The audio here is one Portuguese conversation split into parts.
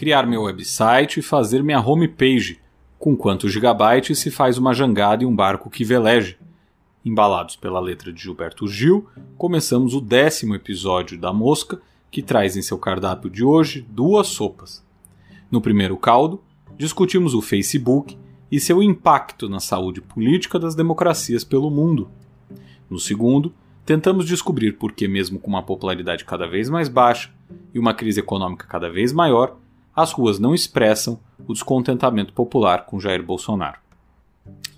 criar meu website e fazer minha homepage, com quantos gigabytes se faz uma jangada e um barco que veleje. Embalados pela letra de Gilberto Gil, começamos o 10º episódio da Mosca, que traz em seu cardápio de hoje 2 sopas. No primeiro caldo, discutimos o Facebook e seu impacto na saúde política das democracias pelo mundo. No segundo, tentamos descobrir por que, mesmo com uma popularidade cada vez mais baixa e uma crise econômica cada vez maior, as ruas não expressam o descontentamento popular com Jair Bolsonaro.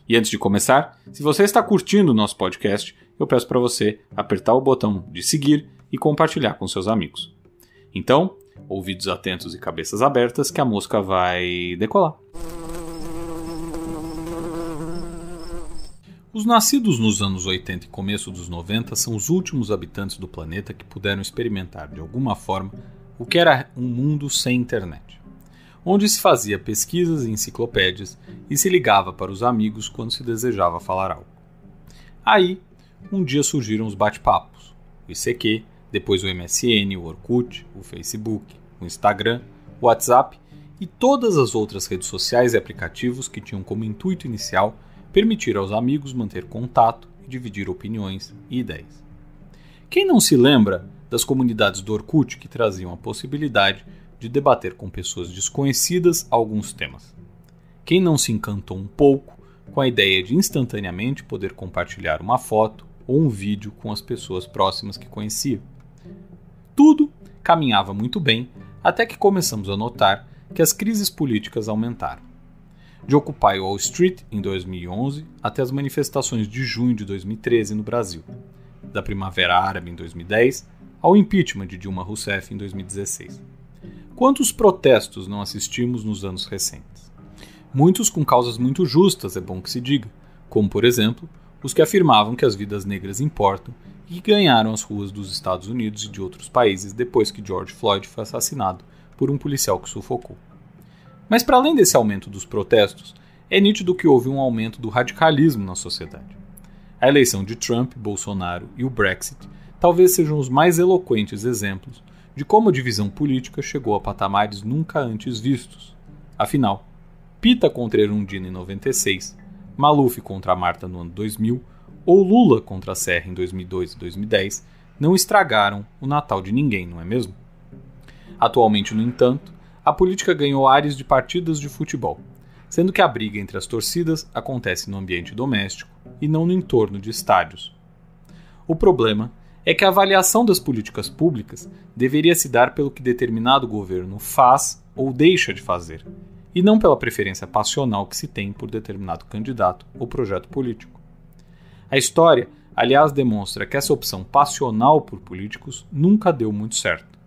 E antes de começar, se você está curtindo o nosso podcast, eu peço para você apertar o botão de seguir e compartilhar com seus amigos. Então, ouvidos atentos e cabeças abertas que a mosca vai decolar. Os nascidos nos anos 80 e começo dos 90 são os últimos habitantes do planeta que puderam experimentar, de alguma forma, o que era um mundo sem internet, onde se fazia pesquisas em enciclopédias e se ligava para os amigos quando se desejava falar algo. Aí, um dia surgiram os bate-papos, o ICQ, depois o MSN, o Orkut, o Facebook, o Instagram, o WhatsApp e todas as outras redes sociais e aplicativos que tinham como intuito inicial permitir aos amigos manter contato e dividir opiniões e ideias. Quem não se lembra das comunidades do Orkut que traziam a possibilidade de debater com pessoas desconhecidas alguns temas? Quem não se encantou um pouco com a ideia de instantaneamente poder compartilhar uma foto ou um vídeo com as pessoas próximas que conhecia? Tudo caminhava muito bem até que começamos a notar que as crises políticas aumentaram. De Occupy Wall Street em 2011 até as manifestações de junho de 2013 no Brasil, da Primavera Árabe em 2010 ao impeachment de Dilma Rousseff em 2016. Quantos protestos não assistimos nos anos recentes? Muitos com causas muito justas, é bom que se diga, como, por exemplo, os que afirmavam que as vidas negras importam e que ganharam as ruas dos Estados Unidos e de outros países depois que George Floyd foi assassinado por um policial que sufocou. Mas para além desse aumento dos protestos, é nítido que houve um aumento do radicalismo na sociedade. A eleição de Trump, Bolsonaro e o Brexit talvez sejam os mais eloquentes exemplos de como a divisão política chegou a patamares nunca antes vistos. Afinal, Pita contra Erundina em 96, Maluf contra Marta no ano 2000 ou Lula contra a Serra em 2002 e 2010 não estragaram o Natal de ninguém, não é mesmo? Atualmente, no entanto, a política ganhou ares de partidas de futebol, sendo que a briga entre as torcidas acontece no ambiente doméstico e não no entorno de estádios. O problema é que a avaliação das políticas públicas deveria se dar pelo que determinado governo faz ou deixa de fazer, e não pela preferência passional que se tem por determinado candidato ou projeto político. A história, aliás, demonstra que essa opção passional por políticos nunca deu muito certo.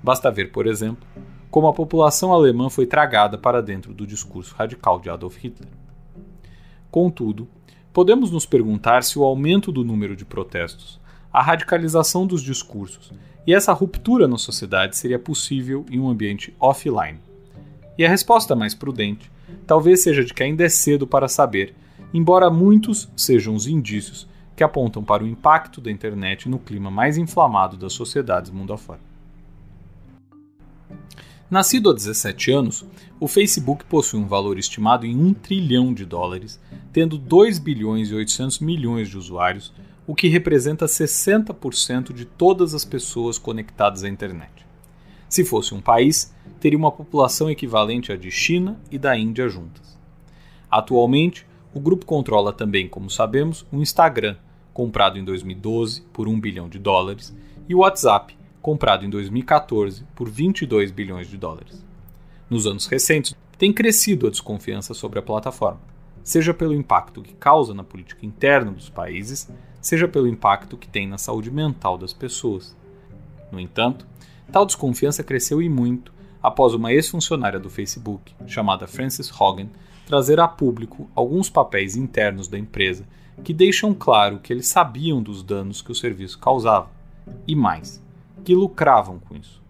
Basta ver, por exemplo, como a população alemã foi tragada para dentro do discurso radical de Adolf Hitler. Contudo, podemos nos perguntar se o aumento do número de protestos, a radicalização dos discursos e essa ruptura na sociedade seria possível em um ambiente offline. E a resposta mais prudente talvez seja de que ainda é cedo para saber, embora muitos sejam os indícios que apontam para o impacto da internet no clima mais inflamado das sociedades mundo afora. Nascido há 17 anos, o Facebook possui um valor estimado em $1 trilhão, tendo 2 bilhões e 800 milhões de usuários, o que representa 60% de todas as pessoas conectadas à internet. Se fosse um país, teria uma população equivalente à de China e da Índia juntas. Atualmente, o grupo controla também, como sabemos, o Instagram, comprado em 2012 por $1 bilhão, e o WhatsApp, comprado em 2014 por $22 bilhões. Nos anos recentes, tem crescido a desconfiança sobre a plataforma, seja pelo impacto que causa na política interna dos países, seja pelo impacto que tem na saúde mental das pessoas. No entanto, tal desconfiança cresceu e muito após uma ex-funcionária do Facebook, chamada Frances Haugen, trazer a público alguns papéis internos da empresa que deixam claro que eles sabiam dos danos que o serviço causava, e mais, que lucravam com isso.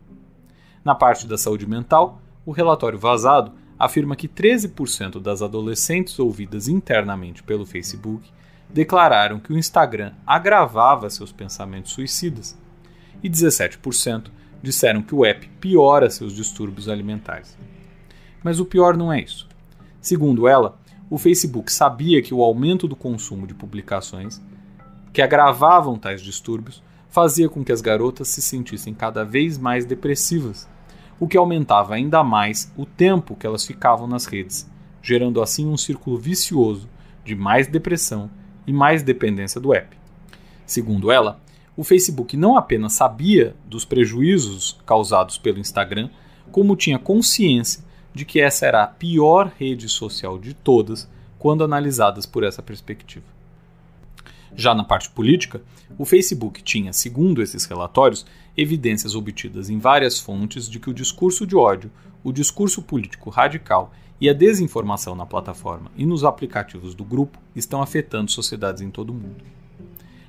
Na parte da saúde mental, o relatório vazado afirma que 13% das adolescentes ouvidas internamente pelo Facebook declararam que o Instagram agravava seus pensamentos suicidas, e 17% disseram que o app piora seus distúrbios alimentares. Mas o pior não é isso. Segundo ela, o Facebook sabia que o aumento do consumo de publicações que agravavam tais distúrbios fazia com que as garotas se sentissem cada vez mais depressivas, o que aumentava ainda mais o tempo que elas ficavam nas redes, gerando assim um círculo vicioso de mais depressão e mais dependência do app. Segundo ela, o Facebook não apenas sabia dos prejuízos causados pelo Instagram, como tinha consciência de que essa era a pior rede social de todas quando analisadas por essa perspectiva. Já na parte política, o Facebook tinha, segundo esses relatórios, evidências obtidas em várias fontes de que o discurso de ódio, o discurso político radical e a desinformação na plataforma e nos aplicativos do grupo estão afetando sociedades em todo o mundo.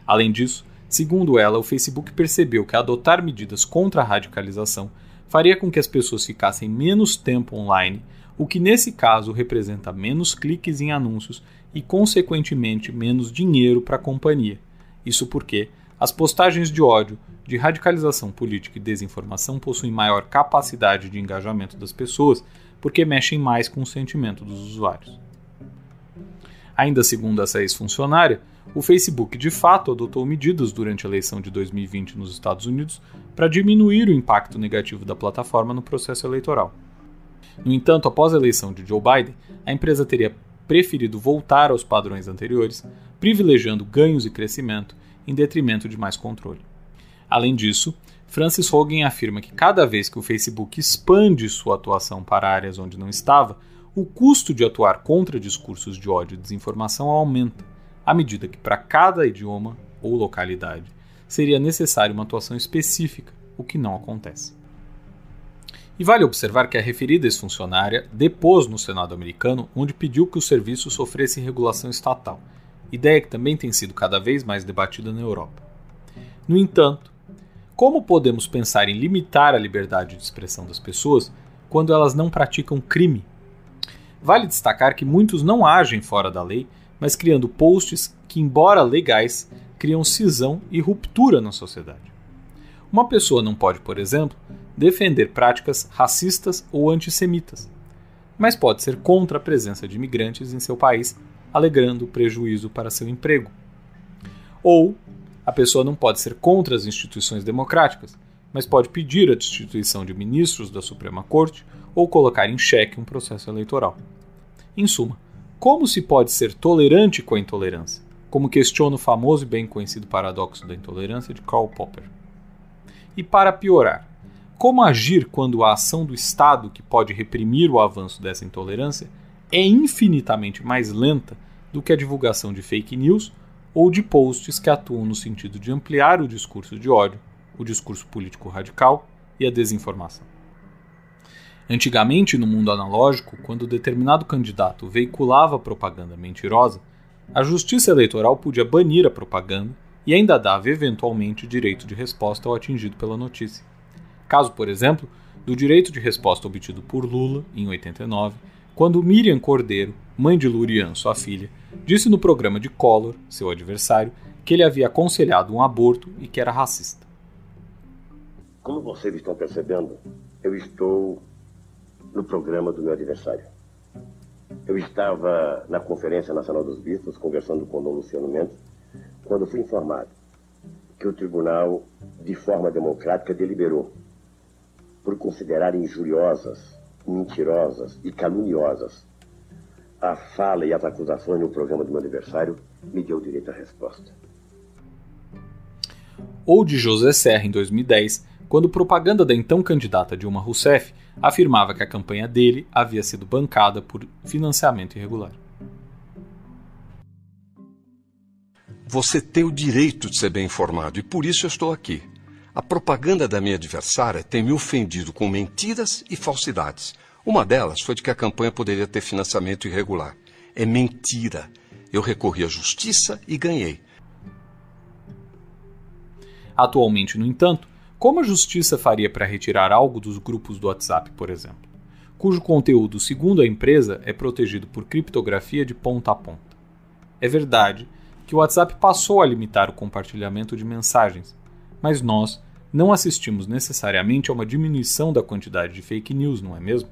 Além disso, segundo ela, o Facebook percebeu que adotar medidas contra a radicalização faria com que as pessoas ficassem menos tempo online, o que nesse caso representa menos cliques em anúncios e, consequentemente, menos dinheiro para a companhia. Isso porque as postagens de ódio, de radicalização política e desinformação possuem maior capacidade de engajamento das pessoas, porque mexem mais com o sentimento dos usuários. Ainda segundo essa ex-funcionária, o Facebook de fato adotou medidas durante a eleição de 2020 nos Estados Unidos para diminuir o impacto negativo da plataforma no processo eleitoral. No entanto, após a eleição de Joe Biden, a empresa teria preferido voltar aos padrões anteriores, privilegiando ganhos e crescimento em detrimento de mais controle. Além disso, Frances Haugen afirma que cada vez que o Facebook expande sua atuação para áreas onde não estava, o custo de atuar contra discursos de ódio e desinformação aumenta, à medida que para cada idioma ou localidade seria necessária uma atuação específica, o que não acontece. E vale observar que a referida ex-funcionária depôs no Senado americano, onde pediu que o serviço sofresse regulação estatal, ideia que também tem sido cada vez mais debatida na Europa. No entanto, como podemos pensar em limitar a liberdade de expressão das pessoas quando elas não praticam crime? Vale destacar que muitos não agem fora da lei, mas criando posts que, embora legais, criam cisão e ruptura na sociedade. Uma pessoa não pode, por exemplo, defender práticas racistas ou antissemitas, mas pode ser contra a presença de imigrantes em seu país, alegando prejuízo para seu emprego. Ou a pessoa não pode ser contra as instituições democráticas, mas pode pedir a destituição de ministros da Suprema Corte ou colocar em xeque um processo eleitoral. Em suma, como se pode ser tolerante com a intolerância? Como questiona o famoso e bem conhecido paradoxo da intolerância de Karl Popper. E para piorar, como agir quando a ação do Estado, que pode reprimir o avanço dessa intolerância, é infinitamente mais lenta do que a divulgação de fake news ou de posts que atuam no sentido de ampliar o discurso de ódio, o discurso político radical e a desinformação. Antigamente, no mundo analógico, quando determinado candidato veiculava propaganda mentirosa, a Justiça Eleitoral podia banir a propaganda e ainda dava eventualmente direito de resposta ao atingido pela notícia. Caso, por exemplo, do direito de resposta obtido por Lula, em 89, quando Miriam Cordeiro, mãe de Lurian, sua filha, disse no programa de Collor, seu adversário, que ele havia aconselhado um aborto e que era racista. Como vocês estão percebendo, eu estou no programa do meu adversário. Eu estava na Conferência Nacional dos Bispos, conversando com o Dom Luciano Mendes, quando fui informado que o tribunal, de forma democrática, deliberou por considerar injuriosas, mentirosas e caluniosas a fala e as acusações no programa do meu adversário, me deu direito à resposta. Ou de José Serra, em 2010, quando propaganda da então candidata Dilma Rousseff afirmava que a campanha dele havia sido bancada por financiamento irregular. Você tem o direito de ser bem informado e por isso eu estou aqui. A propaganda da minha adversária tem me ofendido com mentiras e falsidades. Uma delas foi de que a campanha poderia ter financiamento irregular. É mentira. Eu recorri à justiça e ganhei. Atualmente, no entanto, como a justiça faria para retirar algo dos grupos do WhatsApp, por exemplo, cujo conteúdo, segundo a empresa, é protegido por criptografia de ponta a ponta? É verdade que o WhatsApp passou a limitar o compartilhamento de mensagens, mas nós não assistimos necessariamente a uma diminuição da quantidade de fake news, não é mesmo?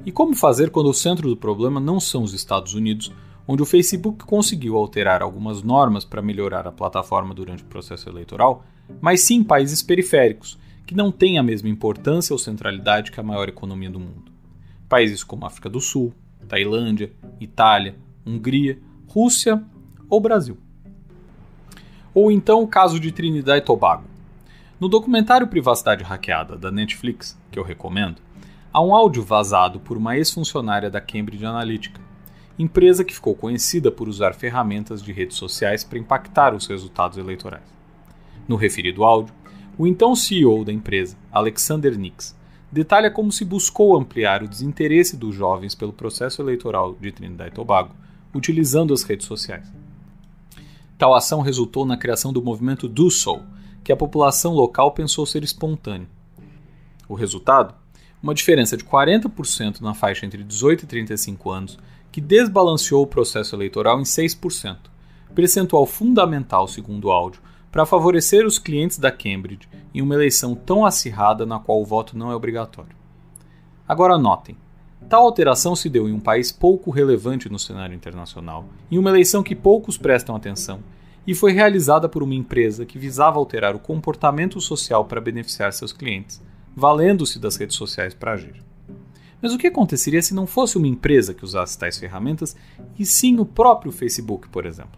E como fazer quando o centro do problema não são os Estados Unidos, onde o Facebook conseguiu alterar algumas normas para melhorar a plataforma durante o processo eleitoral, mas sim países periféricos, que não têm a mesma importância ou centralidade que a maior economia do mundo. Países como África do Sul, Tailândia, Itália, Hungria, Rússia ou Brasil. Ou então o caso de Trinidad e Tobago. No documentário Privacidade Hackeada, da Netflix, que eu recomendo, há um áudio vazado por uma ex-funcionária da Cambridge Analytica, empresa que ficou conhecida por usar ferramentas de redes sociais para impactar os resultados eleitorais. No referido áudio, o então CEO da empresa, Alexander Nix, detalha como se buscou ampliar o desinteresse dos jovens pelo processo eleitoral de Trinidad e Tobago, utilizando as redes sociais. Tal ação resultou na criação do movimento Do So, que a população local pensou ser espontâneo. O resultado? Uma diferença de 40% na faixa entre 18 e 35 anos, que desbalanceou o processo eleitoral em 6%, percentual fundamental, segundo o áudio, para favorecer os clientes da Cambridge em uma eleição tão acirrada na qual o voto não é obrigatório. Agora notem, tal alteração se deu em um país pouco relevante no cenário internacional, em uma eleição que poucos prestam atenção, e foi realizada por uma empresa que visava alterar o comportamento social para beneficiar seus clientes, valendo-se das redes sociais para agir. Mas o que aconteceria se não fosse uma empresa que usasse tais ferramentas, e sim o próprio Facebook, por exemplo?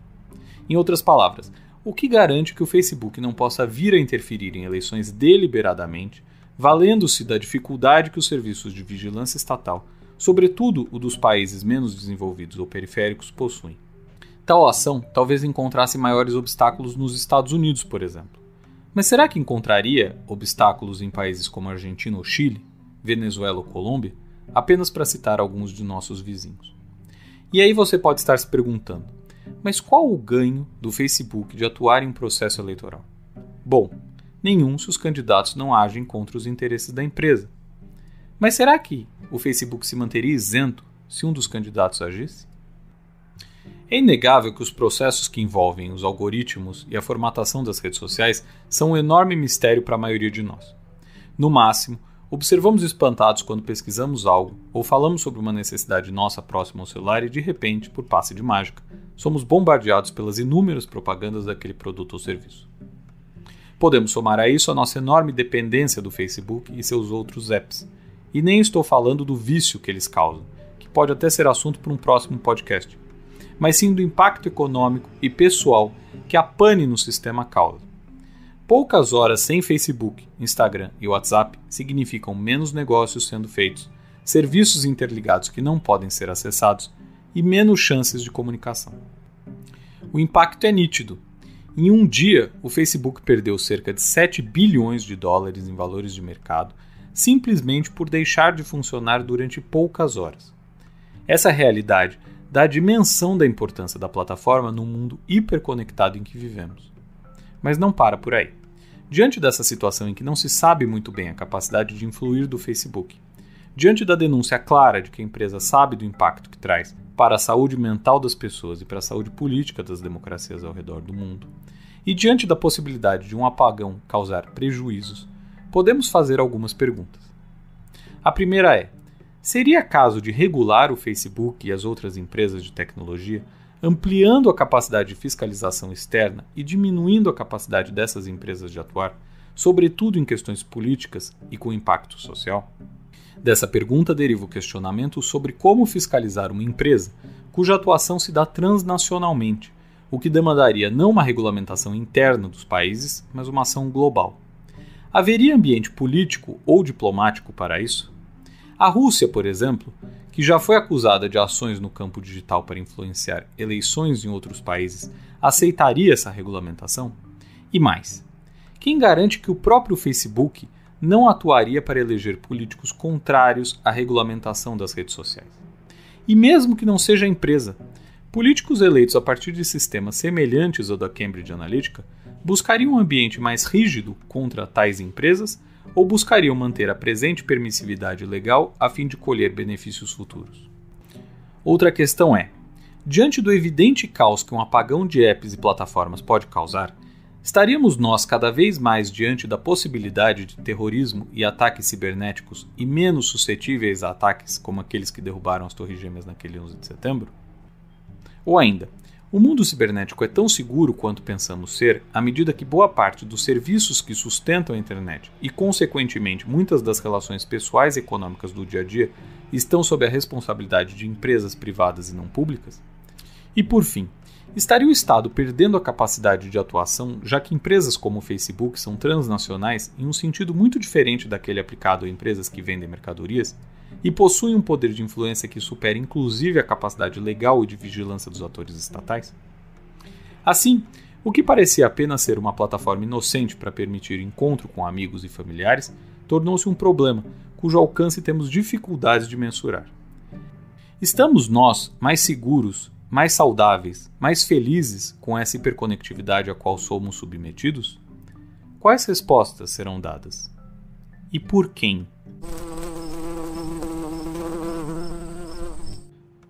Em outras palavras, o que garante que o Facebook não possa vir a interferir em eleições deliberadamente, valendo-se da dificuldade que os serviços de vigilância estatal, sobretudo o dos países menos desenvolvidos ou periféricos, possuem? Tal ação talvez encontrasse maiores obstáculos nos Estados Unidos, por exemplo. Mas será que encontraria obstáculos em países como Argentina ou Chile, Venezuela ou Colômbia, apenas para citar alguns de nossos vizinhos? E aí você pode estar se perguntando, mas qual o ganho do Facebook de atuar em um processo eleitoral? Bom, nenhum se os candidatos não agem contra os interesses da empresa. Mas será que o Facebook se manteria isento se um dos candidatos agisse? É inegável que os processos que envolvem os algoritmos e a formatação das redes sociais são um enorme mistério para a maioria de nós. No máximo, observamos espantados quando pesquisamos algo ou falamos sobre uma necessidade nossa próxima ao celular e, de repente, por passe de mágica, somos bombardeados pelas inúmeras propagandas daquele produto ou serviço. Podemos somar a isso a nossa enorme dependência do Facebook e seus outros apps. E nem estou falando do vício que eles causam, que pode até ser assunto para um próximo podcast, mas sim do impacto econômico e pessoal que a pane no sistema causa. Poucas horas sem Facebook, Instagram e WhatsApp significam menos negócios sendo feitos, serviços interligados que não podem ser acessados e menos chances de comunicação. O impacto é nítido. Em um dia, o Facebook perdeu cerca de 7 bilhões de dólares em valores de mercado, simplesmente por deixar de funcionar durante poucas horas. Essa realidade dá a dimensão da importância da plataforma no mundo hiperconectado em que vivemos. Mas não para por aí. Diante dessa situação em que não se sabe muito bem a capacidade de influir do Facebook, diante da denúncia clara de que a empresa sabe do impacto que traz para a saúde mental das pessoas e para a saúde política das democracias ao redor do mundo, e diante da possibilidade de um apagão causar prejuízos, podemos fazer algumas perguntas. A primeira é: seria caso de regular o Facebook e as outras empresas de tecnologia, ampliando a capacidade de fiscalização externa e diminuindo a capacidade dessas empresas de atuar, sobretudo em questões políticas e com impacto social? Dessa pergunta deriva o questionamento sobre como fiscalizar uma empresa cuja atuação se dá transnacionalmente, o que demandaria não uma regulamentação interna dos países, mas uma ação global. Haveria ambiente político ou diplomático para isso? A Rússia, por exemplo, que já foi acusada de ações no campo digital para influenciar eleições em outros países, aceitaria essa regulamentação? E mais, quem garante que o próprio Facebook não atuaria para eleger políticos contrários à regulamentação das redes sociais? E mesmo que não seja a empresa, políticos eleitos a partir de sistemas semelhantes ao da Cambridge Analytica buscariam um ambiente mais rígido contra tais empresas ou buscariam manter a presente permissividade legal a fim de colher benefícios futuros? Outra questão é: diante do evidente caos que um apagão de apps e plataformas pode causar, Estaríamos nós cada vez mais diante da possibilidade de terrorismo e ataques cibernéticos e menos suscetíveis a ataques como aqueles que derrubaram as Torres Gêmeas naquele 11 de setembro? Ou ainda, o mundo cibernético é tão seguro quanto pensamos ser à medida que boa parte dos serviços que sustentam a internet e, consequentemente, muitas das relações pessoais e econômicas do dia a dia estão sob a responsabilidade de empresas privadas e não públicas? E, por fim, estaria o Estado perdendo a capacidade de atuação, já que empresas como o Facebook são transnacionais em um sentido muito diferente daquele aplicado a empresas que vendem mercadorias e possuem um poder de influência que supera inclusive a capacidade legal e de vigilância dos atores estatais? Assim, o que parecia apenas ser uma plataforma inocente para permitir encontro com amigos e familiares tornou-se um problema, cujo alcance temos dificuldades de mensurar. Estamos nós mais seguros, mais saudáveis, mais felizes com essa hiperconectividade a qual somos submetidos? Quais respostas serão dadas? E por quem?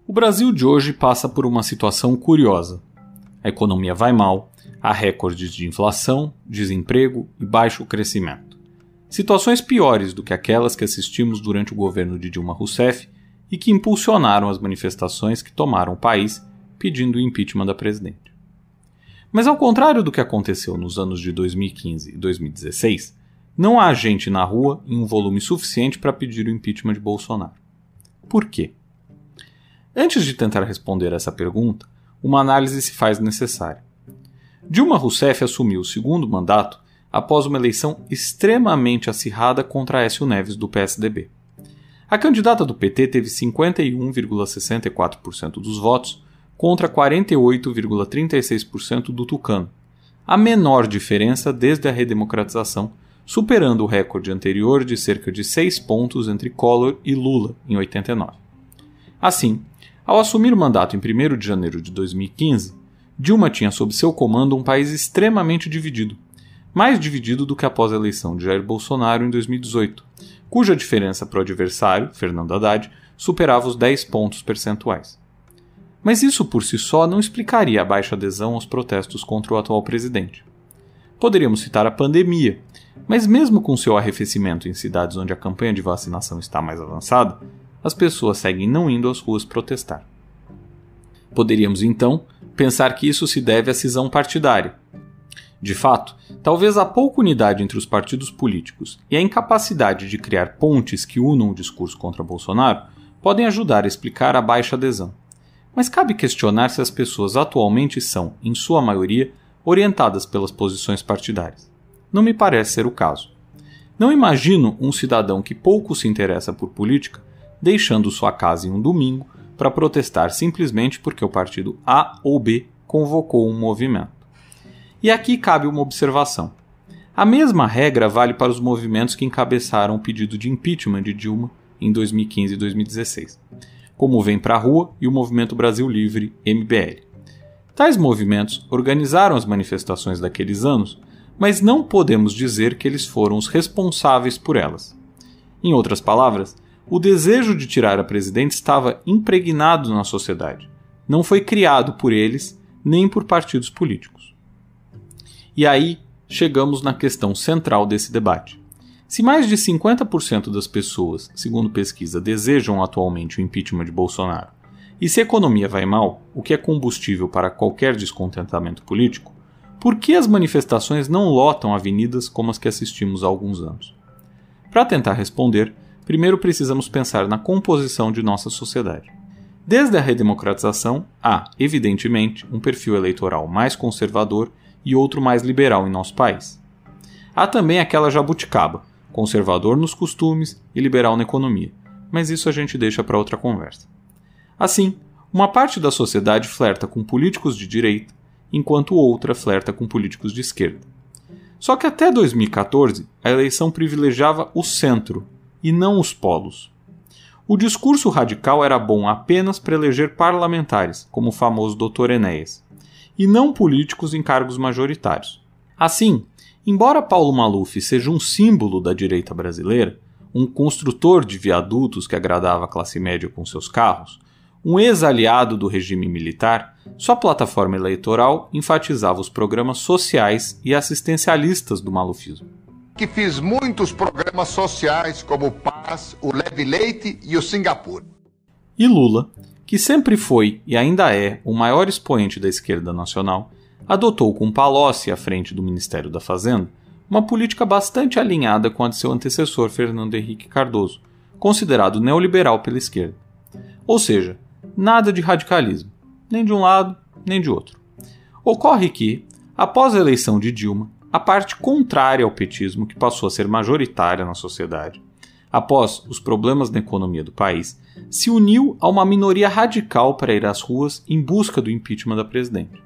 O Brasil de hoje passa por uma situação curiosa. A economia vai mal, há recordes de inflação, desemprego e baixo crescimento. Situações piores do que aquelas que assistimos durante o governo de Dilma Rousseff e que impulsionaram as manifestações que tomaram o país pedindo o impeachment da presidente. Mas ao contrário do que aconteceu nos anos de 2015 e 2016, não há gente na rua em um volume suficiente para pedir o impeachment de Bolsonaro. Por quê? Antes de tentar responder essa pergunta, uma análise se faz necessária. Dilma Rousseff assumiu o segundo mandato após uma eleição extremamente acirrada contra Aécio Neves do PSDB. A candidata do PT teve 51,64% dos votos contra 48,36% do Tucano, a menor diferença desde a redemocratização, superando o recorde anterior de cerca de 6 pontos entre Collor e Lula em 89. Assim, ao assumir o mandato em 1º de janeiro de 2015, Dilma tinha sob seu comando um país extremamente dividido, mais dividido do que após a eleição de Jair Bolsonaro em 2018, cuja diferença para o adversário, Fernando Haddad, superava os 10 pontos percentuais. Mas isso por si só não explicaria a baixa adesão aos protestos contra o atual presidente. Poderíamos citar a pandemia, mas mesmo com seu arrefecimento em cidades onde a campanha de vacinação está mais avançada, as pessoas seguem não indo às ruas protestar. Poderíamos, então, pensar que isso se deve à cisão partidária. De fato, talvez a pouca unidade entre os partidos políticos e a incapacidade de criar pontes que unam o discurso contra Bolsonaro podem ajudar a explicar a baixa adesão. Mas cabe questionar se as pessoas atualmente são, em sua maioria, orientadas pelas posições partidárias. Não me parece ser o caso. Não imagino um cidadão que pouco se interessa por política deixando sua casa em um domingo para protestar simplesmente porque o partido A ou B convocou um movimento. E aqui cabe uma observação. A mesma regra vale para os movimentos que encabeçaram o pedido de impeachment de Dilma em 2015 e 2016. Como o Vem Pra Rua e o Movimento Brasil Livre, MBL. Tais movimentos organizaram as manifestações daqueles anos, mas não podemos dizer que eles foram os responsáveis por elas. Em outras palavras, o desejo de tirar a presidente estava impregnado na sociedade. Não foi criado por eles, nem por partidos políticos. E aí, chegamos na questão central desse debate. Se mais de 50% das pessoas, segundo pesquisa, desejam atualmente o impeachment de Bolsonaro, e se a economia vai mal, o que é combustível para qualquer descontentamento político, por que as manifestações não lotam avenidas como as que assistimos há alguns anos? Para tentar responder, primeiro precisamos pensar na composição de nossa sociedade. Desde a redemocratização, há, evidentemente, um perfil eleitoral mais conservador e outro mais liberal em nosso país. Há também aquela jabuticaba, conservador nos costumes e liberal na economia, mas isso a gente deixa para outra conversa. Assim, uma parte da sociedade flerta com políticos de direita, enquanto outra flerta com políticos de esquerda. Só que até 2014, a eleição privilegiava o centro, e não os polos. O discurso radical era bom apenas para eleger parlamentares, como o famoso Dr. Enéas, e não políticos em cargos majoritários. Assim, embora Paulo Maluf seja um símbolo da direita brasileira, um construtor de viadutos que agradava a classe média com seus carros, um ex-aliado do regime militar, sua plataforma eleitoral enfatizava os programas sociais e assistencialistas do malufismo. Que fiz muitos programas sociais como o Paz, o Leve Leite e o Singapura. E Lula, que sempre foi e ainda é o maior expoente da esquerda nacional, adotou com Palocci à frente do Ministério da Fazenda uma política bastante alinhada com a de seu antecessor Fernando Henrique Cardoso, considerado neoliberal pela esquerda. Ou seja, nada de radicalismo, nem de um lado, nem de outro. Ocorre que, após a eleição de Dilma, a parte contrária ao petismo, que passou a ser majoritária na sociedade, após os problemas na economia do país, se uniu a uma minoria radical para ir às ruas em busca do impeachment da presidente.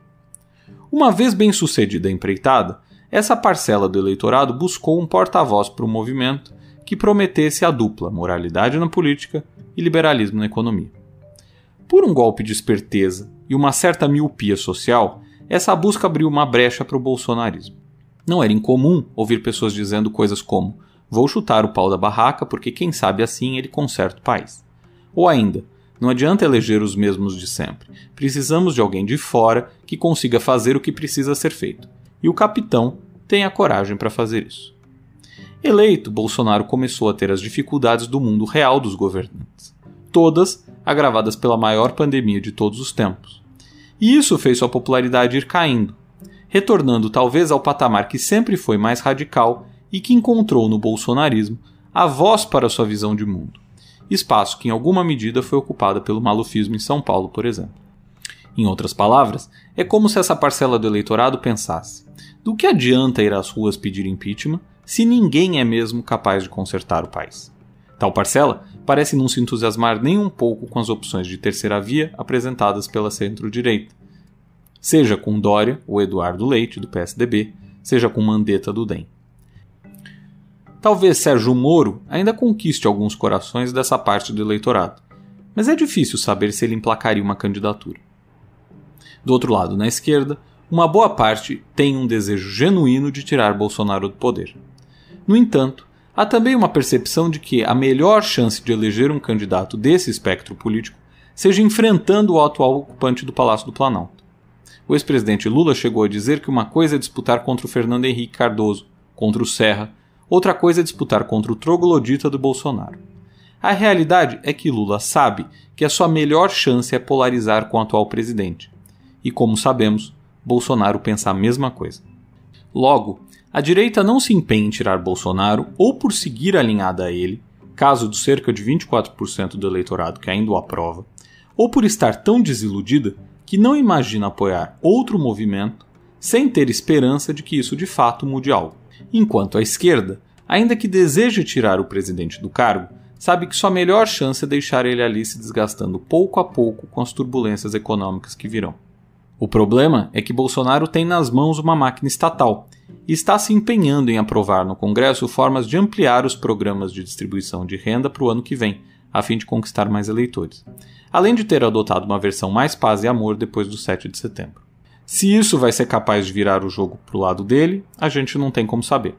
Uma vez bem-sucedida a empreitada, essa parcela do eleitorado buscou um porta-voz para o movimento que prometesse a dupla moralidade na política e liberalismo na economia. Por um golpe de esperteza e uma certa miopia social, essa busca abriu uma brecha para o bolsonarismo. Não era incomum ouvir pessoas dizendo coisas como "vou chutar o pau da barraca porque quem sabe assim ele conserta o país". Ou ainda, não adianta eleger os mesmos de sempre. Precisamos de alguém de fora que consiga fazer o que precisa ser feito. E o capitão tem a coragem para fazer isso. Eleito, Bolsonaro começou a ter as dificuldades do mundo real dos governantes. Todas agravadas pela maior pandemia de todos os tempos. E isso fez sua popularidade ir caindo, retornando talvez ao patamar que sempre foi mais radical e que encontrou no bolsonarismo a voz para sua visão de mundo. Espaço que em alguma medida foi ocupado pelo malufismo em São Paulo, por exemplo. Em outras palavras, é como se essa parcela do eleitorado pensasse: do que adianta ir às ruas pedir impeachment se ninguém é mesmo capaz de consertar o país? Tal parcela parece não se entusiasmar nem um pouco com as opções de terceira via apresentadas pela centro-direita, seja com Dória ou Eduardo Leite, do PSDB, seja com Mandetta, do DEM. Talvez Sérgio Moro ainda conquiste alguns corações dessa parte do eleitorado, mas é difícil saber se ele emplacaria uma candidatura. Do outro lado, na esquerda, uma boa parte tem um desejo genuíno de tirar Bolsonaro do poder. No entanto, há também uma percepção de que a melhor chance de eleger um candidato desse espectro político seja enfrentando o atual ocupante do Palácio do Planalto. O ex-presidente Lula chegou a dizer que uma coisa é disputar contra o Fernando Henrique Cardoso, contra o Serra, outra coisa é disputar contra o troglodita do Bolsonaro. A realidade é que Lula sabe que a sua melhor chance é polarizar com o atual presidente. E como sabemos, Bolsonaro pensa a mesma coisa. Logo, a direita não se empenha em tirar Bolsonaro ou por seguir alinhada a ele, caso dos cerca de 24% do eleitorado que ainda o aprova, ou por estar tão desiludida que não imagina apoiar outro movimento sem ter esperança de que isso de fato mude algo. Enquanto a esquerda, ainda que deseje tirar o presidente do cargo, sabe que sua melhor chance é deixar ele ali se desgastando pouco a pouco com as turbulências econômicas que virão. O problema é que Bolsonaro tem nas mãos uma máquina estatal e está se empenhando em aprovar no Congresso formas de ampliar os programas de distribuição de renda para o ano que vem, a fim de conquistar mais eleitores, além de ter adotado uma versão mais paz e amor depois do 7 de setembro. Se isso vai ser capaz de virar o jogo para o lado dele, a gente não tem como saber.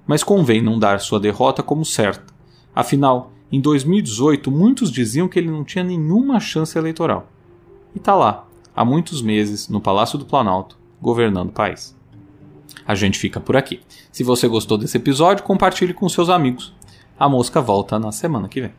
Mas convém não dar sua derrota como certa. Afinal, em 2018, muitos diziam que ele não tinha nenhuma chance eleitoral. E tá lá, há muitos meses, no Palácio do Planalto, governando o país. A gente fica por aqui. Se você gostou desse episódio, compartilhe com seus amigos. A Mosca volta na semana que vem.